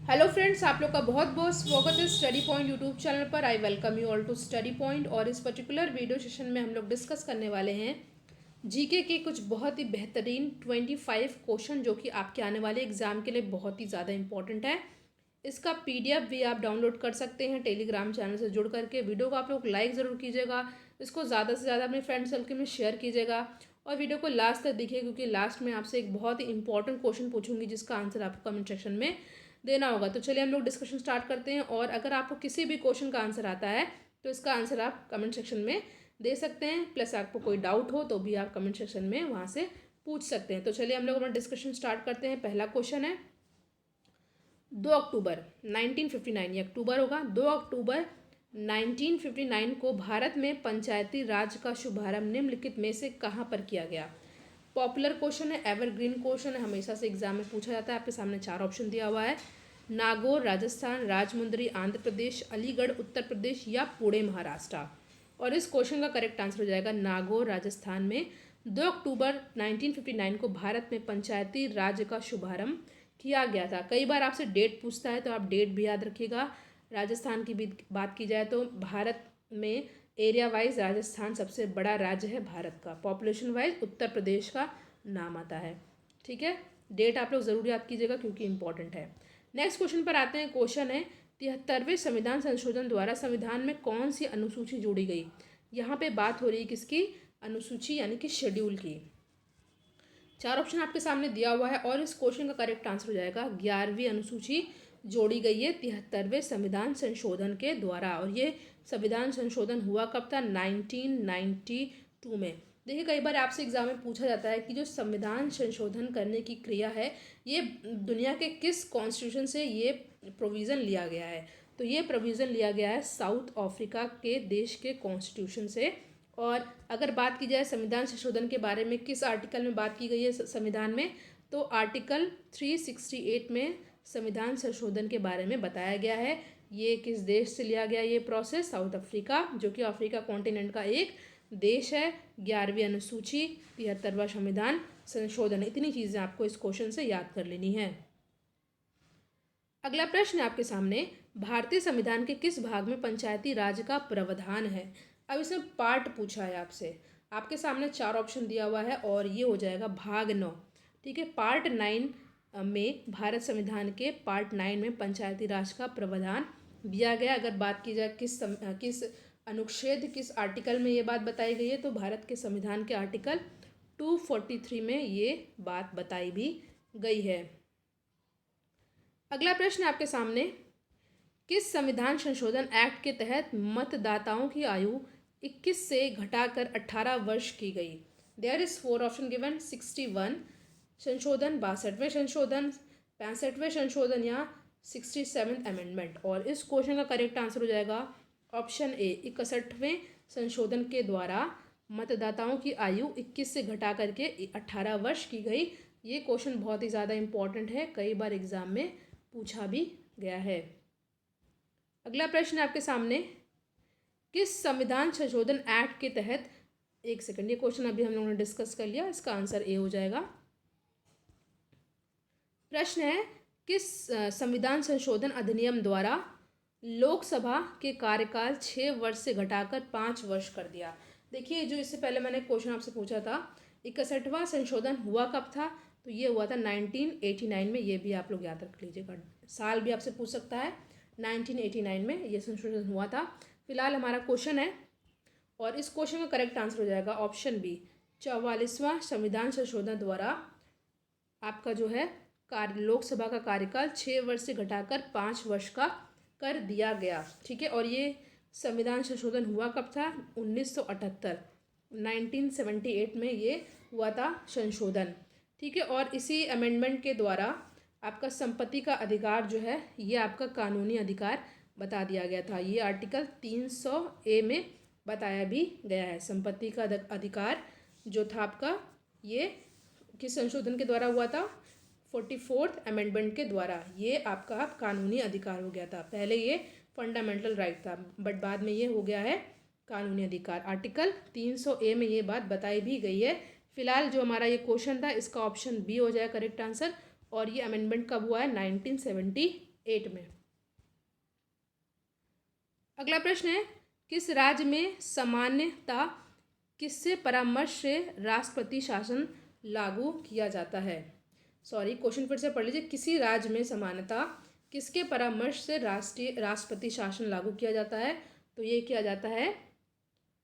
Hello friends, आप लोग का बहुत बहुत स्वागत है स्टडी पॉइंट यूट्यूब चैनल पर। I welcome you all to Study Point. और इस पर्टिकुलर वीडियो सेशन में हम लोग डिस्कस करने वाले हैं जीके के कुछ बहुत ही बेहतरीन 25 क्वेश्चन जो कि आपके आने वाले एग्जाम के लिए बहुत ही ज़्यादा इंपॉर्टेंट है। इसका पीडीएफ भी आप डाउनलोड कर सकते हैं टेलीग्राम चैनल से जुड़ करके। वीडियो को आप लोग लाइक ज़रूर कीजिएगा, इसको ज़्यादा से ज़्यादा अपने फ्रेंड सर्कल में शेयर कीजिएगा और वीडियो को लास्ट तक देखिए, क्योंकि लास्ट में आपसे एक बहुत ही इंपॉर्टेंट क्वेश्चन पूछूंगी जिसका आंसर आपको कमेंट सेक्शन में देना होगा। तो चलिए हम लोग डिस्कशन स्टार्ट करते हैं। और अगर आपको किसी भी क्वेश्चन का आंसर आता है तो इसका आंसर आप कमेंट सेक्शन में दे सकते हैं, प्लस आपको कोई डाउट हो तो भी आप कमेंट सेक्शन में वहाँ से पूछ सकते हैं। तो चलिए हम लोग अपना डिस्कशन स्टार्ट करते हैं। पहला क्वेश्चन है 2 अक्टूबर 1959, ये अक्टूबर होगा, 2 अक्टूबर 1959 को भारत में पंचायती राज का शुभारंभ निम्नलिखित में से कहाँ पर किया गया। पॉपुलर क्वेश्चन है, एवरग्रीन क्वेश्चन है, हमेशा से एग्जाम में पूछा जाता है। आपके सामने 4 ऑप्शन दिया हुआ है, नागौर राजस्थान, राजमुंदरी आंध्र प्रदेश, अलीगढ़ उत्तर प्रदेश या पुणे महाराष्ट्र। और इस क्वेश्चन का करेक्ट आंसर हो जाएगा नागौर राजस्थान में 2 अक्टूबर 1959 को भारत में पंचायती राज का शुभारंभ किया गया था। कई बार आपसे डेट पूछता है तो आप डेट भी याद रखिएगा। राजस्थान की भी बात की जाए तो भारत में एरिया वाइज राजस्थान सबसे बड़ा राज्य है भारत का। पॉपुलेशन वाइज उत्तर प्रदेश का नाम आता है। ठीक है, डेट आप लोग ज़रूर याद कीजिएगा क्योंकि इंपॉर्टेंट है। नेक्स्ट क्वेश्चन पर आते हैं। क्वेश्चन है 73वें संविधान संशोधन द्वारा संविधान में कौन सी अनुसूची जोड़ी गई। यहाँ पे बात हो रही है किसकी, अनुसूची यानी कि शेड्यूल की। 4 ऑप्शन आपके सामने दिया हुआ है और इस क्वेश्चन का करेक्ट आंसर हो जाएगा 11वीं अनुसूची जोड़ी गई है 73वें संविधान संशोधन के द्वारा। और ये संविधान संशोधन हुआ कब था, 1992 में। देखिए कई बार आपसे एग्जाम में पूछा जाता है कि जो संविधान संशोधन करने की क्रिया है ये दुनिया के किस कॉन्स्टिट्यूशन से ये प्रोविज़न लिया गया है। तो ये प्रोविज़न लिया गया है साउथ अफ्रीका के देश के कॉन्स्टिट्यूशन से। और अगर बात की जाए संविधान संशोधन के बारे में किस आर्टिकल में बात की गई है संविधान में, तो आर्टिकल 368 में संविधान संशोधन के बारे में बताया गया है। ये किस देश से लिया गया ये प्रोसेस, साउथ अफ्रीका, जो कि अफ्रीका कॉन्टिनेंट का एक देश है। 11वीं अनुसूची, 73वां संविधान संशोधन, इतनी चीज़ें आपको इस क्वेश्चन से याद कर लेनी है। अगला प्रश्न है आपके सामने, भारतीय संविधान के किस भाग में पंचायती राज का प्रावधान है। अब इसमें पार्ट पूछा है आपसे। आपके सामने 4 ऑप्शन दिया हुआ है और ये हो जाएगा भाग 9। ठीक है, पार्ट 9 में भारत संविधान के पार्ट 9 में पंचायती राज का प्रावधान दिया गया। अगर बात की जाए किस अनुच्छेद किस आर्टिकल में ये बात बताई गई है, तो भारत के संविधान के आर्टिकल 243 में ये बात बताई भी गई है। अगला प्रश्न आपके सामने, किस संविधान संशोधन एक्ट के तहत मतदाताओं की आयु 21 से घटाकर 18 वर्ष की गई। देयर इज 4 ऑप्शन गिवन, 61 संशोधन, 62वें संशोधन, 65वें संशोधन या 67th अमेंडमेंट। और इस क्वेश्चन का करेक्ट आंसर हो जाएगा ऑप्शन ए, 61वें संशोधन के द्वारा मतदाताओं की आयु 21 से घटा करके 18 वर्ष की गई। ये क्वेश्चन बहुत ही ज़्यादा इंपॉर्टेंट है, कई बार एग्जाम में पूछा भी गया है। अगला प्रश्न आपके सामने, किस संविधान संशोधन एक्ट के तहत, एक सेकंड, ये क्वेश्चन अभी हम लोगों ने डिस्कस कर लिया, इसका आंसर ए हो जाएगा। प्रश्न है, किस संविधान संशोधन अधिनियम द्वारा लोकसभा के कार्यकाल 6 वर्ष से घटाकर 5 वर्ष कर दिया। देखिए जो इससे पहले मैंने क्वेश्चन आपसे पूछा था 61वां संशोधन हुआ कब था, तो ये हुआ था 1989 में। ये भी आप लोग याद रख लीजिएगा, साल भी आपसे पूछ सकता है। 1989 में ये संशोधन हुआ था। फिलहाल हमारा क्वेश्चन है और इस क्वेश्चन का करेक्ट आंसर हो जाएगा ऑप्शन बी, 44वां संविधान संशोधन द्वारा आपका जो है लोकसभा का कार्यकाल 6 वर्ष से घटाकर 5 वर्ष का कर दिया गया। ठीक है, और ये संविधान संशोधन हुआ कब था, 1978, 1978 में ये हुआ था संशोधन। ठीक है, और इसी अमेंडमेंट के द्वारा आपका संपत्ति का अधिकार जो है ये आपका कानूनी अधिकार बता दिया गया था। ये आर्टिकल 300A में बताया भी गया है। संपत्ति का अधिकार जो था आपका, ये किस संशोधन के द्वारा हुआ था, 44th अमेंडमेंट के द्वारा ये आपका कानूनी अधिकार हो गया था। पहले ये फंडामेंटल राइट था बट बाद में ये हो गया है कानूनी अधिकार। आर्टिकल 300A में ये बात बताई भी गई है। फिलहाल जो हमारा ये क्वेश्चन था इसका ऑप्शन बी हो जाए करेक्ट आंसर। और ये अमेंडमेंट कब हुआ है, 1978 8 में। अगला प्रश्न है, किस राज्य में सामान्यता किससे परामर्श से राष्ट्रपति शासन लागू किया जाता है? क्वेश्चन फिर से पढ़ लीजिए। किसी राज्य में सामान्यता किसके परामर्श से राष्ट्रपति शासन लागू किया जाता है? तो ये किया जाता है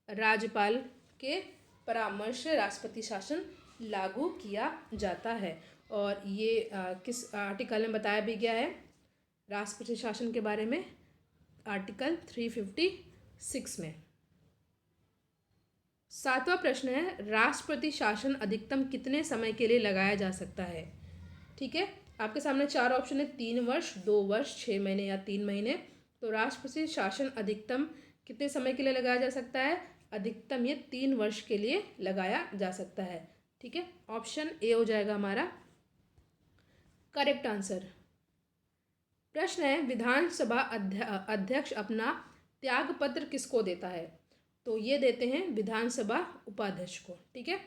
राज्यपाल के परामर्श से राष्ट्रपति शासन लागू किया जाता है। और ये किस आर्टिकल में बताया भी गया है राष्ट्रपति शासन के बारे में? आर्टिकल 356 में। 7वां प्रश्न है, राष्ट्रपति शासन अधिकतम कितने समय के लिए लगाया जा सकता है? ठीक है, आपके सामने 4 ऑप्शन है, 3 वर्ष, 2 वर्ष, 6 महीने या 3 महीने। तो राष्ट्रपति शासन अधिकतम कितने समय के लिए लगाया जा सकता है? अधिकतम ये 3 वर्ष के लिए लगाया जा सकता है। ठीक है, ऑप्शन ए हो जाएगा हमारा करेक्ट आंसर। प्रश्न है, विधानसभा अध्यक्ष अपना त्यागपत्र किसको देता है? तो ये देते हैं विधानसभा उपाध्यक्ष को। ठीक है,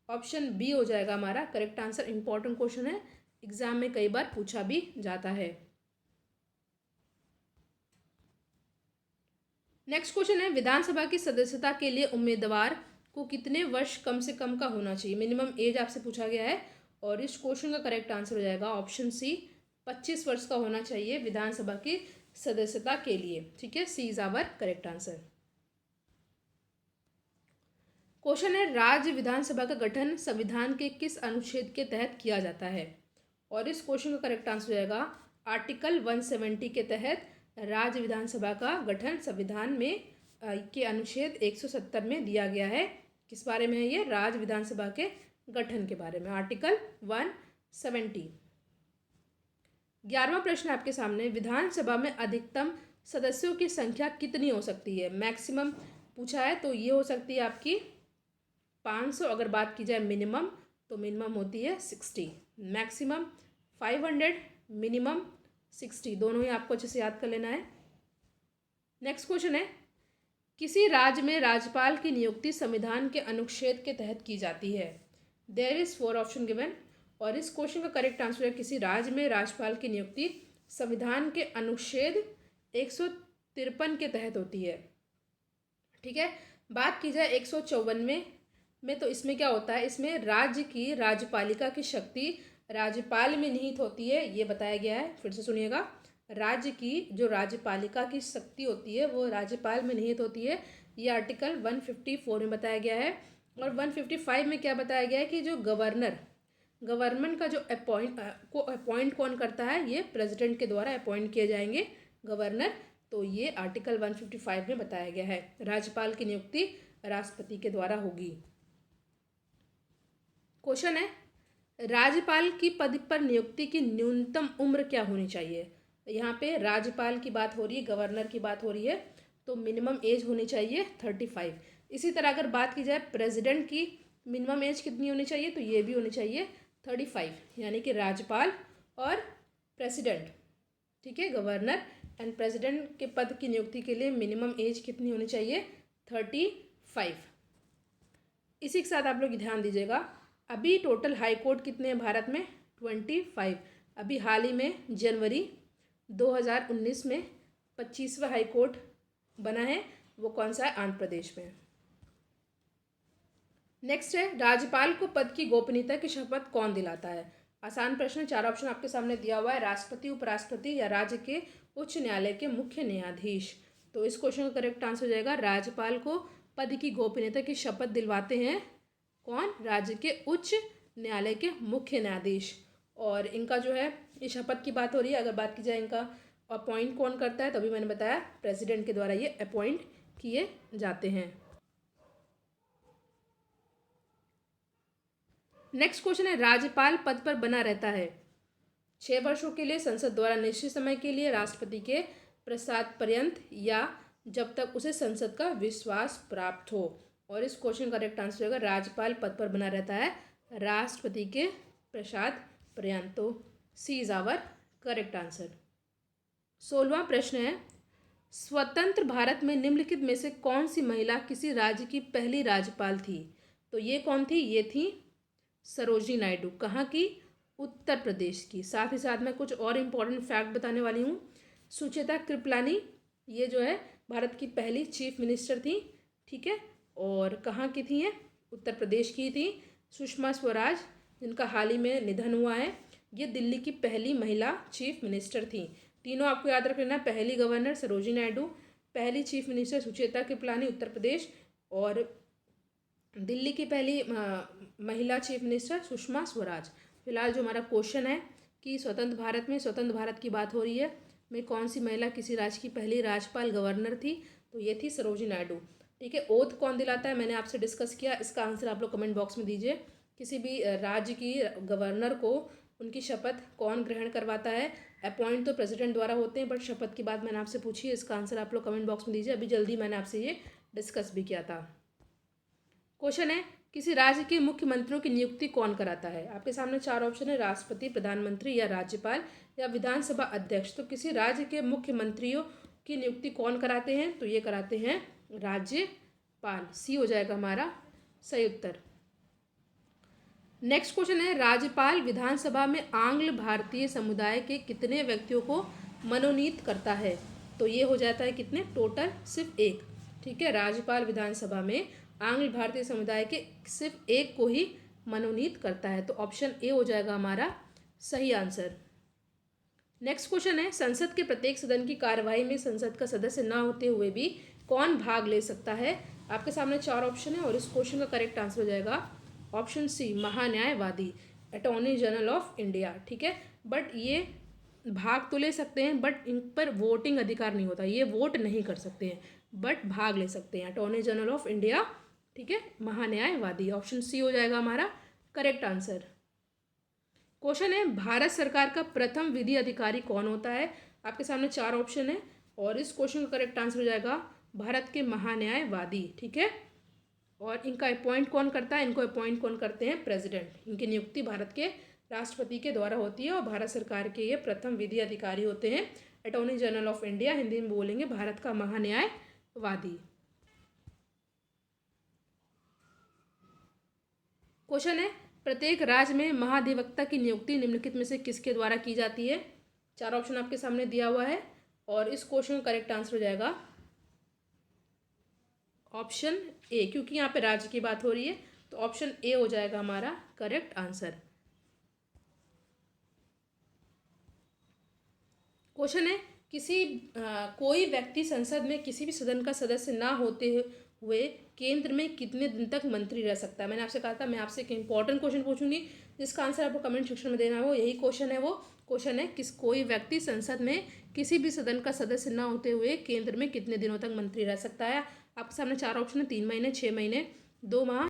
ऑप्शन बी हो जाएगा हमारा करेक्ट आंसर। इंपॉर्टेंट क्वेश्चन है, एग्जाम में कई बार पूछा भी जाता है। नेक्स्ट क्वेश्चन है, विधानसभा की सदस्यता के लिए उम्मीदवार को कितने वर्ष कम से कम का होना चाहिए? मिनिमम एज आपसे पूछा गया है और इस क्वेश्चन का करेक्ट आंसर हो जाएगा ऑप्शन सी, 25 वर्ष का होना चाहिए विधानसभा की सदस्यता के लिए। ठीक है, c is our correct answer. Question है, राज्य विधानसभा का गठन संविधान के किस अनुच्छेद के तहत किया जाता है? और इस क्वेश्चन का करेक्ट आंसर हो जाएगा आर्टिकल 170 के तहत राज्य विधानसभा का गठन संविधान में के अनुच्छेद 170 में दिया गया है। किस बारे में है ये? राज्य विधानसभा के गठन के बारे में, आर्टिकल 170। 11वां प्रश्न आपके सामने, विधानसभा में अधिकतम सदस्यों की संख्या कितनी हो सकती है? मैक्सिमम पूछा है, तो ये हो सकती है आपकी 500। अगर बात की जाए मिनिमम, तो मिनिमम होती है 60, मैक्सिमम 500, मिनिमम 60, दोनों ही आपको अच्छे से याद कर लेना है। नेक्स्ट क्वेश्चन है, किसी राज्य में राज्यपाल की नियुक्ति संविधान के अनुच्छेद के तहत की जाती है? देयर इज 4 ऑप्शन गिवन और इस क्वेश्चन का करेक्ट आंसर है किसी राज्य में राज्यपाल की नियुक्ति संविधान के अनुच्छेद 153 के तहत होती है। ठीक है, बात की जाए 154 में, तो इसमें क्या होता है? इसमें राज्य की राज्यपालिका की शक्ति राज्यपाल में निहित होती है, ये बताया गया है। फिर से सुनिएगा, राज्य की जो राज्यपालिका की शक्ति होती है वो राज्यपाल में निहित होती है, ये आर्टिकल 154 में बताया गया है। और 155 में क्या बताया गया है कि जो गवर्नमेंट का जो अपॉइंट कौन करता है? ये प्रेसिडेंट के द्वारा अपॉइंट किए जाएंगे गवर्नर। तो ये आर्टिकल 155 में बताया गया है, राज्यपाल की नियुक्ति राष्ट्रपति के द्वारा होगी। क्वेश्चन है, राज्यपाल की पद पर नियुक्ति की न्यूनतम उम्र क्या होनी चाहिए? यहाँ पे राज्यपाल की बात हो रही है, गवर्नर की बात हो रही है, तो मिनिमम एज होनी चाहिए 35। इसी तरह अगर बात की जाए प्रेसिडेंट की मिनिमम एज कितनी होनी चाहिए? तो ये भी होनी चाहिए 35, यानी कि राज्यपाल और प्रेसिडेंट, ठीक है, गवर्नर एंड प्रेसिडेंट के पद की नियुक्ति के लिए मिनिमम एज कितनी होनी चाहिए? 35। इसी के साथ आप लोग ध्यान दीजिएगा, अभी टोटल हाई कोर्ट कितने हैं भारत में? 25। अभी हाल ही में जनवरी 2019 में 25वां हाई कोर्ट बना है, वो कौन सा है? आंध्र प्रदेश में। नेक्स्ट है, राज्यपाल को पद की गोपनीयता की शपथ कौन दिलाता है? आसान प्रश्न, 4 ऑप्शन आपके सामने दिया हुआ है, राष्ट्रपति, उपराष्ट्रपति या राज्य के उच्च न्यायालय के मुख्य न्यायाधीश। तो इस क्वेश्चन का करेक्ट आंसर हो जाएगा राज्यपाल को पद की गोपनीयता की शपथ दिलवाते हैं कौन? राज्य के उच्च न्यायालय के मुख्य न्यायाधीश। और इनका जो है ये शपथ की बात हो रही है, अगर बात की जाए इनका अपॉइंट कौन करता है, तभी मैंने बताया प्रेसिडेंट के द्वारा ये अपॉइंट किए जाते हैं। नेक्स्ट क्वेश्चन है, राज्यपाल पद पर बना रहता है 6 वर्षों के लिए, संसद द्वारा निश्चित समय के लिए, राष्ट्रपति के प्रसाद पर्यंत, या जब तक उसे संसद का विश्वास प्राप्त हो। और इस क्वेश्चन का करेक्ट आंसर होगा राज्यपाल पद पर बना रहता है राष्ट्रपति के प्रसाद पर्यंत। तो सी इज आवर करेक्ट आंसर। 16वां प्रश्न है, स्वतंत्र भारत में निम्नलिखित में से कौन सी महिला किसी राज्य की पहली राज्यपाल थी? तो ये कौन थी? ये थी सरोजिनी नायडू। कहाँ की? उत्तर प्रदेश की। साथ ही साथ मैं कुछ और इम्पोर्टेंट फैक्ट बताने वाली हूँ। सुचेता कृपलानी ये जो है भारत की पहली चीफ मिनिस्टर थी, ठीक है। और कहाँ की थी ये? उत्तर प्रदेश की थी। सुषमा स्वराज जिनका हाल ही में निधन हुआ है, ये दिल्ली की पहली महिला चीफ मिनिस्टर थी। तीनों आपको याद रख लेना, पहली गवर्नर सरोजिनी नायडू, पहली चीफ मिनिस्टर सुचेता कृपलानी उत्तर प्रदेश, और दिल्ली की पहली महिला चीफ मिनिस्टर सुषमा स्वराज। फिलहाल जो हमारा क्वेश्चन है कि स्वतंत्र भारत की बात हो रही है, में कौन सी महिला किसी राज्य की पहली राज्यपाल गवर्नर थी? तो ये थी सरोजिनी नायडू, ठीक है। ओथ कौन दिलाता है, मैंने आपसे डिस्कस किया, इसका आंसर आप लोग कमेंट बॉक्स में दीजिए। किसी भी राज्य की गवर्नर को उनकी शपथ कौन ग्रहण करवाता है? अपॉइंट तो प्रेसिडेंट द्वारा होते हैं, बट शपथ की बात मैंने आपसे पूछी है, इसका आंसर आप लोग कमेंट बॉक्स में दीजिए। अभी जल्दी मैंने आपसे ये डिस्कस भी किया था। क्वेश्चन है, किसी राज्य के मुख्यमंत्रियों की नियुक्ति कौन कराता है? आपके सामने चार ऑप्शन है, राष्ट्रपति, प्रधानमंत्री या राज्यपाल या विधानसभा अध्यक्ष। तो किसी राज्य के मुख्यमंत्रियों की नियुक्ति कौन कराते हैं? तो ये कराते हैं राज्यपाल। सी हो जाएगा हमारा सही उत्तर। नेक्स्ट क्वेश्चन है, राज्यपाल विधानसभा में आंग्ल भारतीय समुदाय के कितने व्यक्तियों को मनोनीत करता है? तो ये हो जाता है कितने? टोटल सिर्फ एक, ठीक है। राज्यपाल विधानसभा में आंग्ल भारतीय समुदाय के सिर्फ एक को ही मनोनीत करता है, तो ऑप्शन ए हो जाएगा हमारा सही आंसर। नेक्स्ट क्वेश्चन है, संसद के प्रत्येक सदन की कार्यवाही में संसद का सदस्य न होते हुए भी कौन भाग ले सकता है? आपके सामने चार ऑप्शन है और इस क्वेश्चन का करेक्ट आंसर हो जाएगा ऑप्शन सी, महान्यायवादी, अटॉर्नी जनरल ऑफ इंडिया, ठीक है। बट ये भाग तो ले सकते हैं, बट इन पर वोटिंग अधिकार नहीं होता, ये वोट नहीं कर सकते हैं, बट भाग ले सकते हैं। अटॉर्नी जनरल ऑफ इंडिया, ठीक है, महान्यायवादी, ऑप्शन सी हो जाएगा हमारा करेक्ट आंसर। क्वेश्चन है, भारत सरकार का प्रथम विधि अधिकारी कौन होता है? आपके सामने चार ऑप्शन है और इस क्वेश्चन का करेक्ट आंसर हो जाएगा भारत के महान्यायवादी, ठीक है। और इनका अपॉइंट कौन करता है? इनको अपॉइंट कौन करते हैं? प्रेसिडेंट। इनकी नियुक्ति भारत के राष्ट्रपति के द्वारा होती है और भारत सरकार के ये प्रथम विधि अधिकारी होते हैं। Attorney general of India, Hindi में बोलेंगे भारत का महान्यायवादी। क्वेश्चन है, प्रत्येक राज्य में महाधिवक्ता की नियुक्ति निम्नलिखित में से किसके द्वारा की जाती है? चार ऑप्शन आपके सामने दिया हुआ है और इस क्वेश्चन का करेक्ट आंसर हो जाएगा ऑप्शन ए, क्योंकि यहाँ पे राज्य की बात हो रही है, तो ऑप्शन ए हो जाएगा हमारा करेक्ट आंसर। क्वेश्चन है, कोई व्यक्ति संसद में किसी भी सदन का सदस्य ना होते हुए केंद्र में कितने दिन तक मंत्री रह सकता है? मैंने आपसे कहा था मैं आपसे एक इंपॉर्टेंट क्वेश्चन पूछूंगी जिसका आंसर आपको कमेंट सेक्शन में देना है, वो यही क्वेश्चन है। वो क्वेश्चन है, कोई व्यक्ति संसद में किसी भी सदन का सदस्य ना होते हुए केंद्र में कितने दिनों तक मंत्री रह सकता है? आपके सामने चार ऑप्शन है, 3 महीने, 6 महीने, 2 माह